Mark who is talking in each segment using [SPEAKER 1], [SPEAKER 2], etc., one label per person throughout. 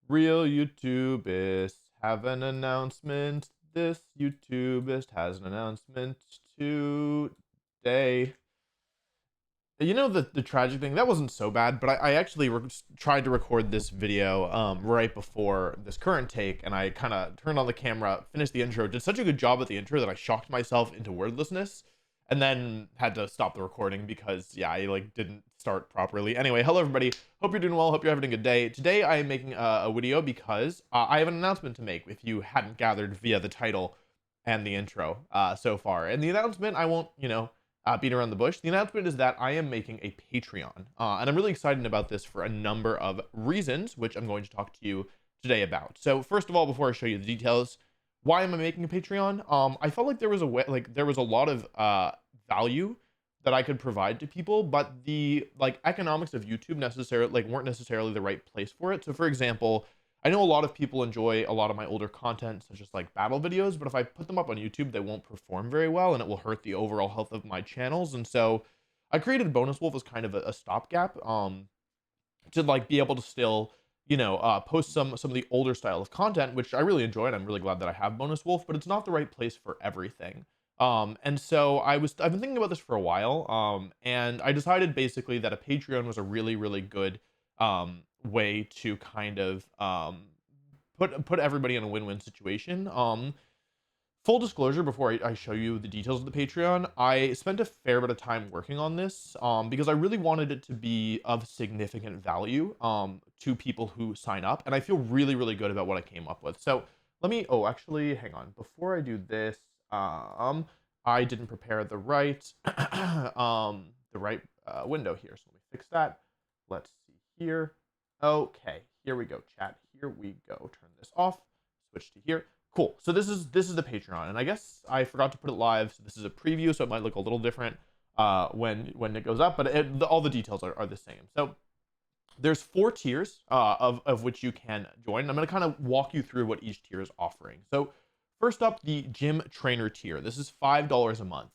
[SPEAKER 1] Real YouTubist have an announcement. This YouTubist has an announcement today. You know the tragic thing that wasn't so bad, but I actually tried to record this video right before this current take, and I kind of turned on the camera, finished the intro, did such a good job at the intro that I shocked myself into wordlessness, and then had to stop the recording because yeah, I like didn't start properly. Anyway, hello everybody. Hope you're doing well. Hope you're having a good day. Today I am making a video because I have an announcement to make. If you hadn't gathered via the title and the intro so far, and the announcement I won't beat around the bush. The announcement is that I am making a Patreon, and I'm really excited about this for a number of reasons, which I'm going to talk to you today about. So first of all, before I show you the details, why am I making a Patreon? I felt like there was a way, like there was a lot of value that I could provide to people, but the like economics of YouTube necessarily weren't necessarily the right place for it. So for example, I know a lot of people enjoy a lot of my older content, such as like battle videos, but if I put them up on YouTube, they won't perform very well and it will hurt the overall health of my channels. And so I created BonusWolfe as kind of a stopgap, to like be able to still, post some of the older style of content, which I really enjoy. And I'm really glad that I have BonusWolfe, but it's not the right place for everything. And so I've been thinking about this for a while. And I decided basically that a Patreon was a really, really good, way to kind of put everybody in a win-win situation. Full disclosure, before I show you the details of the Patreon, I spent a fair bit of time working on this because I really wanted it to be of significant value to people who sign up, and I feel really, really good about what I came up with. So let me, oh, actually, hang on. Before I do this, I didn't prepare the right, window here. So let me fix that. Let's see here. Okay, here we go, chat. Here we go. Turn this off. Switch to here. Cool. So this is the Patreon, and I guess I forgot to put it live. So this is a preview, so it might look a little different when it goes up, but all the details are the same. So there's 4 tiers of which you can join. I'm going to kind of walk you through what each tier is offering. So first up, the gym trainer tier. This is $5 a month.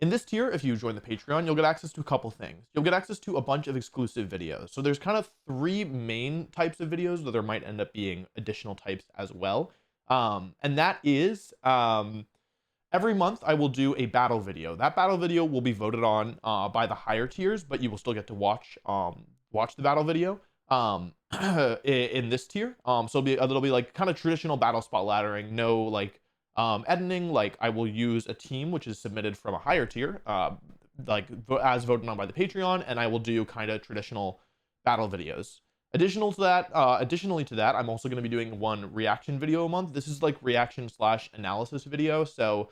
[SPEAKER 1] In this tier, if you join the Patreon, you'll get access to a couple things. You'll get access to a bunch of exclusive videos. So there's kind of 3 main types of videos, though there might end up being additional types as well. And that is every month I will do a battle video. That battle video will be voted on by the higher tiers, but you will still get to watch the battle video in this tier. So it'll be like kind of traditional battle spot laddering, no like editing. Like I will use a team which is submitted from a higher tier, as voted on by the Patreon, and I will do kind of traditional battle videos. Additionally to that, I'm also going to be doing one reaction video a month. This is like reaction / analysis video. So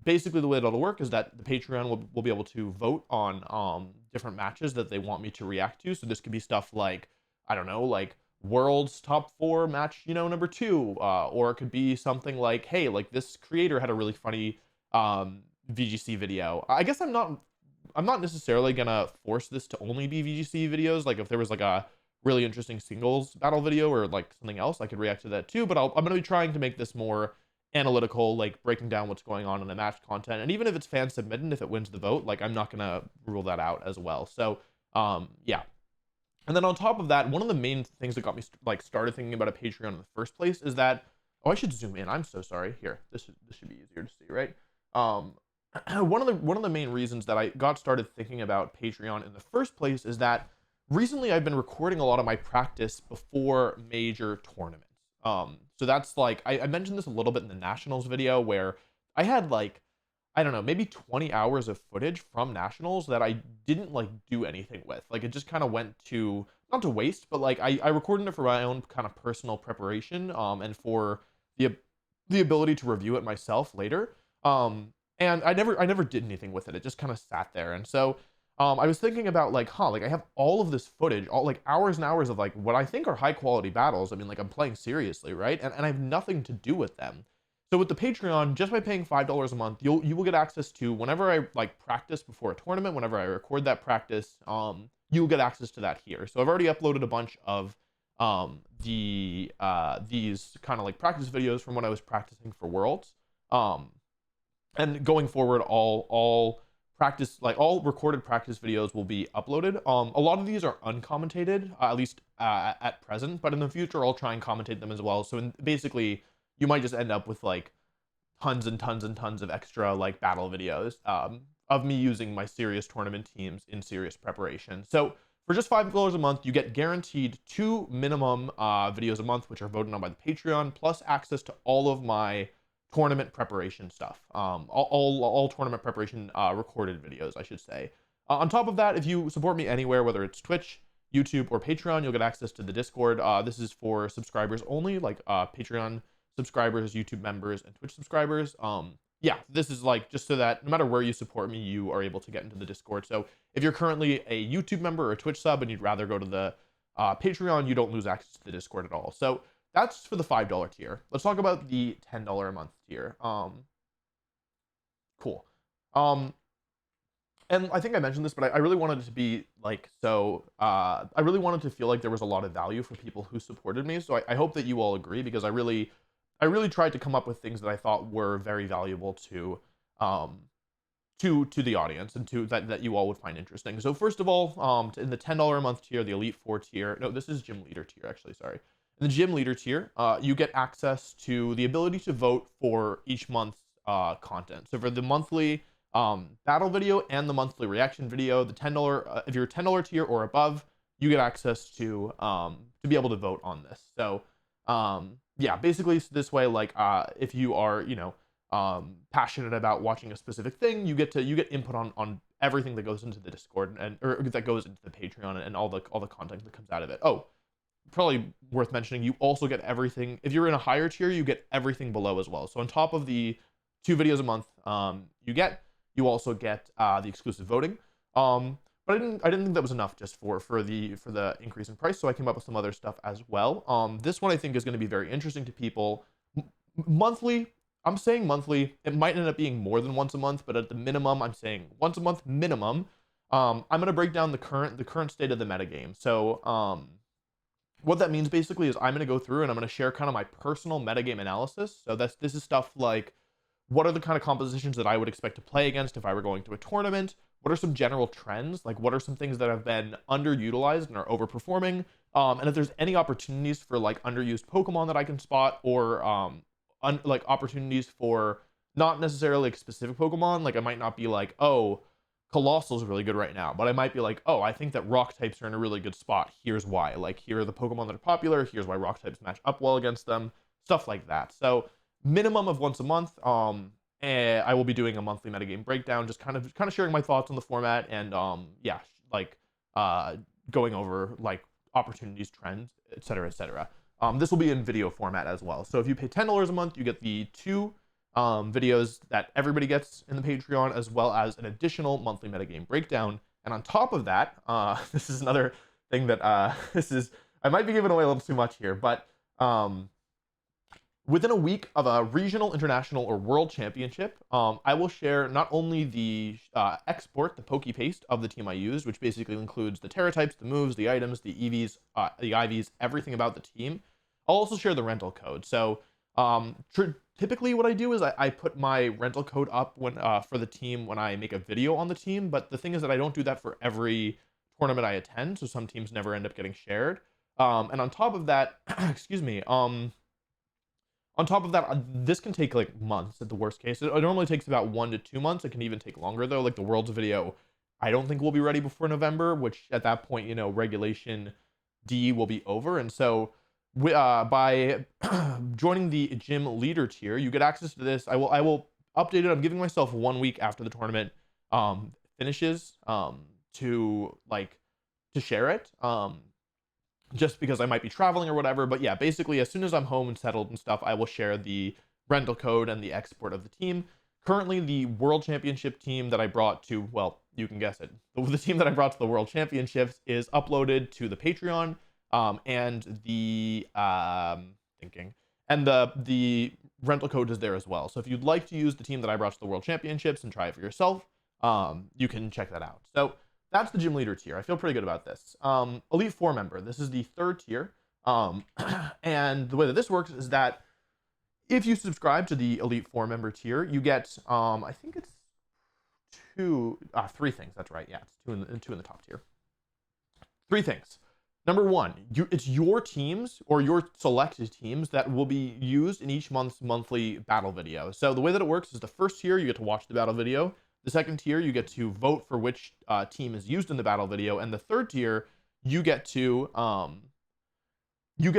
[SPEAKER 1] basically the way that'll work is that the Patreon will be able to vote on different matches that they want me to react to. So this could be stuff like, I don't know, like world's top 4 match, number 2, or it could be something like, hey, like this creator had a really funny VGC video. I guess I'm not necessarily gonna force this to only be VGC videos. Like if there was like a really interesting singles battle video or like something else, I could react to that too. But I'm going to be trying to make this more analytical, like breaking down what's going on in the match content. And even if it's fan submitted, if it wins the vote, like I'm not going to rule that out as well. So yeah. And then on top of that, one of the main things that got me started thinking about a Patreon in the first place is that, oh, I should zoom in. I'm so sorry. Here, this should be easier to see, right? One of the main reasons that I got started thinking about Patreon in the first place is that recently I've been recording a lot of my practice before major tournaments. So that's like, I mentioned this a little bit in the nationals video where I had like, I don't know, maybe 20 hours of footage from nationals that I didn't like do anything with. Like it just kind of went to, not to waste, but like I recorded it for my own kind of personal preparation, and for the ability to review it myself later. And I never did anything with it. It just kind of sat there. And so I was thinking about like, like I have all of this footage, all like hours and hours of like what I think are high quality battles. I mean, like I'm playing seriously, right? And I have nothing to do with them. So with the Patreon, just by paying $5 a month, you will get access to whenever I like practice before a tournament, whenever I record that practice, you'll get access to that here. So I've already uploaded a bunch of these kind of like practice videos from when I was practicing for Worlds. And going forward, all practice, like all recorded practice videos will be uploaded. A lot of these are uncommentated, at least at present, but in the future I'll try and commentate them as well. So basically you might just end up with like tons and tons and tons of extra like battle videos of me using my serious tournament teams in serious preparation. So for just $5 a month, you get guaranteed 2 minimum videos a month, which are voted on by the Patreon, plus access to all of my tournament preparation stuff, all tournament preparation recorded videos, I should say. On top of that, if you support me anywhere, whether it's Twitch, YouTube, or Patreon, you'll get access to the Discord. This is for subscribers only, like Patreon subscribers, YouTube members, and Twitch subscribers. Yeah, this is like just so that no matter where you support me, you are able to get into the Discord. So if you're currently a YouTube member or a Twitch sub and you'd rather go to the Patreon, you don't lose access to the Discord at all. So that's for the $5 tier. Let's talk about the $10 a month tier. Cool. And I think I mentioned this, but I really wanted it to be like, so I really wanted to feel like there was a lot of value for people who supported me. So I hope that you all agree, because I really tried to come up with things that I thought were very valuable to the audience and to that you all would find interesting. So first of all, in the $10 a month tier, the Elite 4 tier, no, this is Gym Leader tier, actually, sorry. In the Gym Leader tier, you get access to the ability to vote for each month's content. So for the monthly battle video and the monthly reaction video, the $10, if you're a $10 tier or above, you get access to be able to vote on this. So yeah, basically this way, like if you are, you know, passionate about watching a specific thing, you get input on everything that goes into the Discord or that goes into the Patreon and all the content that comes out of it. Oh, probably worth mentioning, you also get everything. If you're in a higher tier, you get everything below as well. So on top of the 2 videos a month you also get the exclusive voting. But I didn't think that was enough just for the increase in price, so I came up with some other stuff as well. This one I think is going to be very interesting to people. Monthly, I'm saying monthly. It might end up being more than once a month, but at the minimum, I'm saying once a month minimum. I'm going to break down the current state of the metagame. So what that means basically is I'm going to go through and I'm going to share kind of my personal metagame analysis. So this is stuff like, what are the kind of compositions that I would expect to play against if I were going to a tournament? What are some general trends? Like, what are some things that have been underutilized and are overperforming? And if there's any opportunities for like underused Pokemon that I can spot, or like opportunities for not necessarily like specific Pokemon. Like I might not be like, oh, Colossal's really good right now, but I might be like, oh, I think that rock types are in a really good spot. Here's why. Like, here are the Pokemon that are popular. Here's why rock types match up well against them. Stuff like that. So minimum of once a month. And I will be doing a monthly metagame breakdown, just kind of sharing my thoughts on the format and yeah, like going over like opportunities, trends, etc., etc. This will be in video format as well. So if you pay $10 a month, you get the 2 videos that everybody gets in the Patreon, as well as an additional monthly metagame breakdown. And on top of that, this is another thing that I might be giving away a little too much here, but within a week of a regional, international, or world championship, I will share not only the export, the Poke Paste of the team I used, which basically includes the Terra types, the moves, the items, the EVs, the IVs, everything about the team. I'll also share the rental code. So typically what I do is I put my rental code up when for the team when I make a video on the team, but the thing is that I don't do that for every tournament I attend, so some teams never end up getting shared. And on top of that, excuse me, on top of that, this can take like months at the worst case. It normally takes about 1 to 2 months. It can even take longer though. Like the Worlds video, I don't think will be ready before November, which at that point, you know, Regulation D will be over. And so by joining the Gym Leader tier, you get access to this. I will update it. I'm giving myself 1 week after the tournament finishes to share it. Just because I might be traveling or whatever. But yeah, basically, as soon as I'm home and settled and stuff, I will share the rental code and the export of the team. Currently, the World Championship team that I brought to, well, you can guess it. The team that I brought to the World Championships is uploaded to the Patreon, and the the rental code is there as well. So if you'd like to use the team that I brought to the World Championships and try it for yourself, you can check that out. So that's the Gym Leader tier. I feel pretty good about this. Elite 4 member. This is the 3rd tier. And the way that this works is that if you subscribe to the Elite 4 member tier, you get, I think it's three things. That's right. Yeah, it's two in the top tier. Three things. Number one, it's your teams or your selected teams that will be used in each month's monthly battle video. So the way that it works is the first tier, you get to watch the battle video. The second tier, you get to vote for which team is used in the battle video. And the third tier, you get to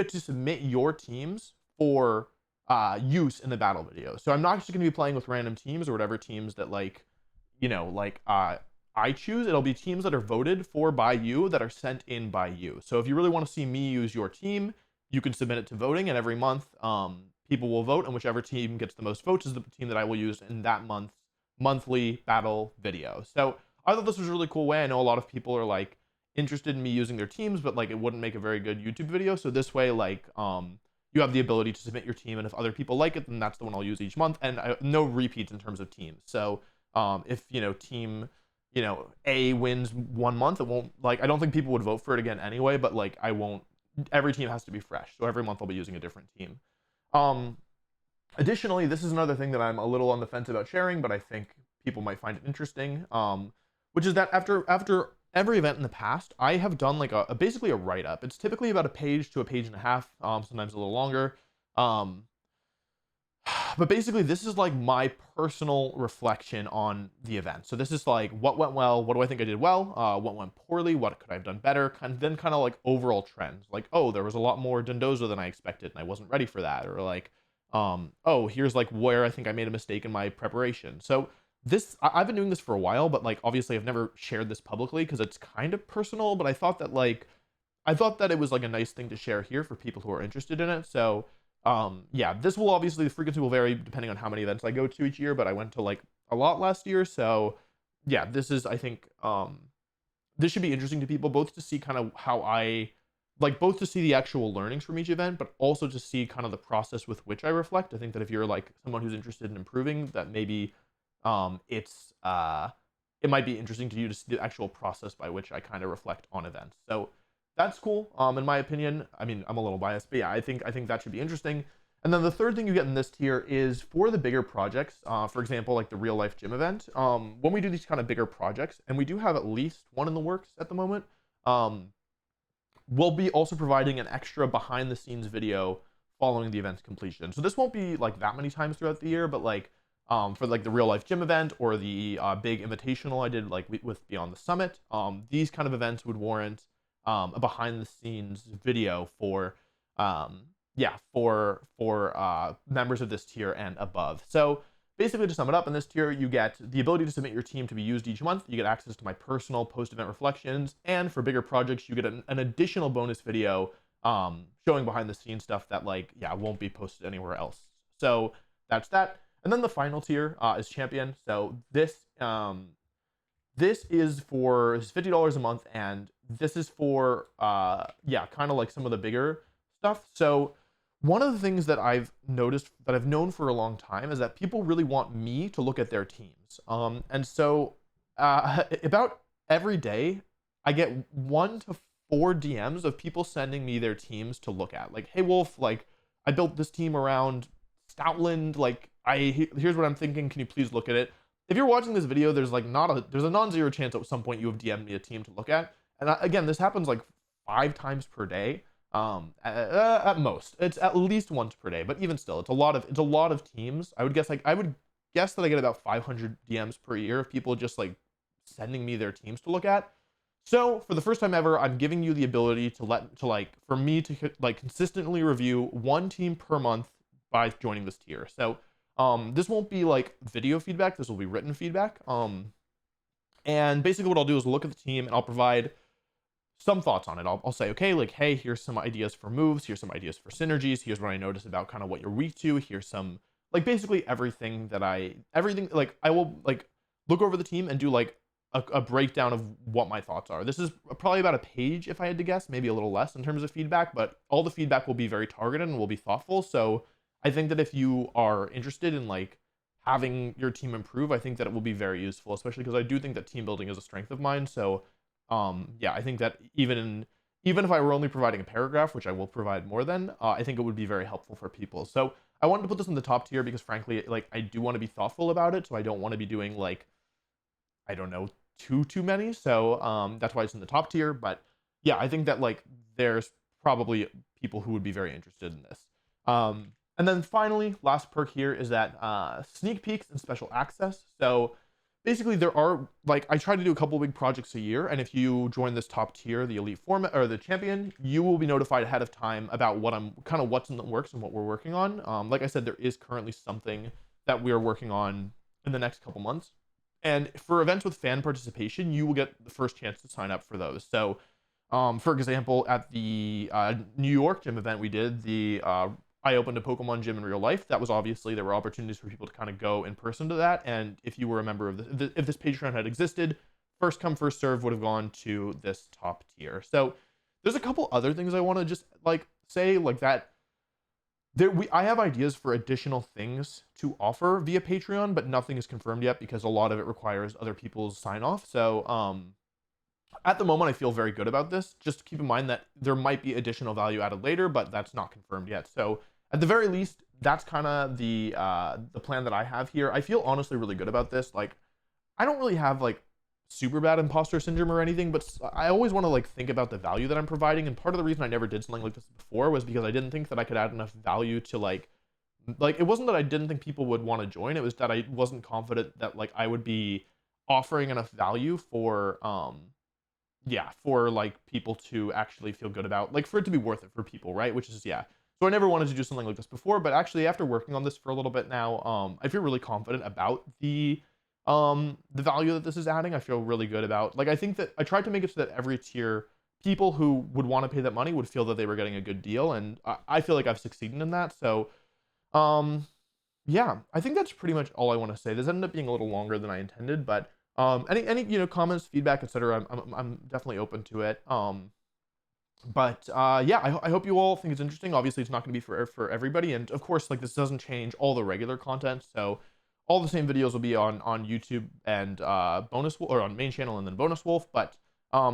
[SPEAKER 1] submit your teams for use in the battle video. So I'm not just going to be playing with random teams or whatever teams that I choose. It'll be teams that are voted for by you that are sent in by you. So if you really want to see me use your team, you can submit it to voting, and every month people will vote, and whichever team gets the most votes is the team that I will use in that month's monthly battle video. So I thought this was a really cool way. I know a lot of people are like interested in me using their teams, but like it wouldn't make a very good YouTube video. So this way, like you have the ability to submit your team, and if other people like it, then that's the one I'll use each month, and no repeats in terms of teams. So if team A wins 1 month, it won't, like, I don't think people would vote for it again anyway, but like every team has to be fresh, so every month I'll be using a different team. Additionally, this is another thing that I'm a little on the fence about sharing, but I think people might find it interesting, which is that after every event in the past, I have done like basically a write-up. It's typically about a page to a page and a half, sometimes a little longer. But basically, this is like my personal reflection on the event. So this is like what went well, what do I think I did well, what went poorly, what could I have done better, then kind of like overall trends. Like, oh, there was a lot more Dondozo than I expected, and I wasn't ready for that. Or like, oh, here's like where I think I made a mistake in my preparation. So I've been doing this for a while, but like obviously I've never shared this publicly because it's kind of personal. But I thought that it was like a nice thing to share here for people who are interested in it. So yeah, this will obviously, the frequency will vary depending on how many events I go to each year, but I went to like a lot last year. So yeah, this is, I think, this should be interesting to people, both to see kind of how both to see the actual learnings from each event, but also to see kind of the process with which I reflect. I think that if you're like someone who's interested in improving, that maybe it might be interesting to you to see the actual process by which I kind of reflect on events. So that's cool. In my opinion, I mean, I'm a little biased, but yeah, I think that should be interesting. And then the third thing you get in this tier is for the bigger projects. For example, like the real life gym event. When we do these kind of bigger projects, and we do have at least one in the works at the moment, we'll be also providing an extra behind the scenes video following the event's completion. So this won't be like that many times throughout the year, but like for like the real life gym event or the big invitational I did like with Beyond the Summit, these kind of events would warrant a behind the scenes video for members of this tier and above. So basically, to sum it up, in this tier you get the ability to submit your team to be used each month, you get access to my personal post-event reflections, and for bigger projects you get an additional bonus video showing behind the scenes stuff that won't be posted anywhere else. So that's that. And then the final tier is champion. So this is for $50 a month, and this is for kind of like some of the bigger stuff. So one of the things that I've noticed, that I've known for a long time, is that people really want me to look at their teams. And so about every day I get 1 to 4 DMs of people sending me their teams to look at. Like, hey Wolf, like I built this team around Stoutland, like here's what I'm thinking, can you please look at it? If you're watching this video, there's a non-zero chance at some point you have DM'd me a team to look at. And again, this happens like 5 times per day. At most, it's at least once per day, but even still, it's a lot of teams. I would guess that I get about 500 DMs per year of people just like sending me their teams to look at. So for the first time ever, I'm giving you the ability for me to consistently review 1 team per month by joining this tier. So this won't be like video feedback, this will be written feedback. And basically what I'll do is look at the team and I'll provide some thoughts on it. I'll say, okay, like, hey, here's some ideas for moves, here's some ideas for synergies, here's what I noticed about kind of what you're weak to, here's some, like, basically everything, like, I will, like, look over the team and do, like, a breakdown of what my thoughts are. This is probably about a page, if I had to guess, maybe a little less in terms of feedback, but all the feedback will be very targeted and will be thoughtful. So I think that if you are interested in, like, having your team improve, I think that it will be very useful, especially because I do think that team building is a strength of mine. So yeah, I think that even if I were only providing a paragraph, which I will provide more than, I think it would be very helpful for people. So I wanted to put this in the top tier because frankly, like, I do want to be thoughtful about it. So I don't want to be doing like, I don't know, too many. So that's why it's in the top tier. But yeah, I think that like there's probably people who would be very interested in this. And then finally, last perk here is that sneak peeks and special access. So basically there are, like, I try to do a couple big projects a year, and if you join this top tier, the elite format or the champion, you will be notified ahead of time about what's in the works and what we're working on. Like I said, there is currently something that we are working on in the next couple months, and for events with fan participation, you will get the first chance to sign up for those. So for example, at the New York gym event we did, I opened a Pokemon gym in real life. That was obviously, there were opportunities for people to kind of go in person to that. And if you were a member of if this Patreon had existed, first come, first serve would have gone to this top tier. So there's a couple other things I want to just like say like that. I have ideas for additional things to offer via Patreon, but nothing is confirmed yet because a lot of it requires other people's sign off. So at the moment, I feel very good about this. Just keep in mind that there might be additional value added later, but that's not confirmed yet. So at the very least, that's kind of the plan that I have here. I feel honestly really good about this. Like, I don't really have like super bad imposter syndrome or anything, but I always want to like think about the value that I'm providing. And part of the reason I never did something like this before was because I didn't think that I could add enough value to like it wasn't that I didn't think people would want to join. It was that I wasn't confident that like I would be offering enough value for yeah, for like people to actually feel good about, like for it to be worth it for people, right? Which is, yeah. So I never wanted to do something like this before, but actually after working on this for a little bit now, I feel really confident about the value that this is adding. I feel really good about, like, I think that I tried to make it so that every tier, people who would want to pay that money would feel that they were getting a good deal, and I feel like I've succeeded in that. So yeah, I think that's pretty much all I want to say. This ended up being a little longer than I intended, but any comments, feedback, etc. I'm definitely open to it. But yeah, I hope you all think it's interesting. Obviously, it's not going to be for everybody, and of course, like, this doesn't change all the regular content. So all the same videos will be on YouTube and BonusWolfe, or on main channel and then BonusWolfe. But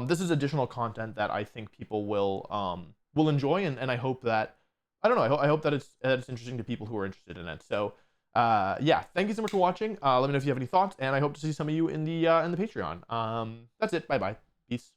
[SPEAKER 1] this is additional content that I think people will enjoy, and I hope that, I don't know, I hope that it's interesting to people who are interested in it. So yeah, thank you so much for watching. Let me know if you have any thoughts, and I hope to see some of you in the Patreon. That's it. Bye bye. Peace.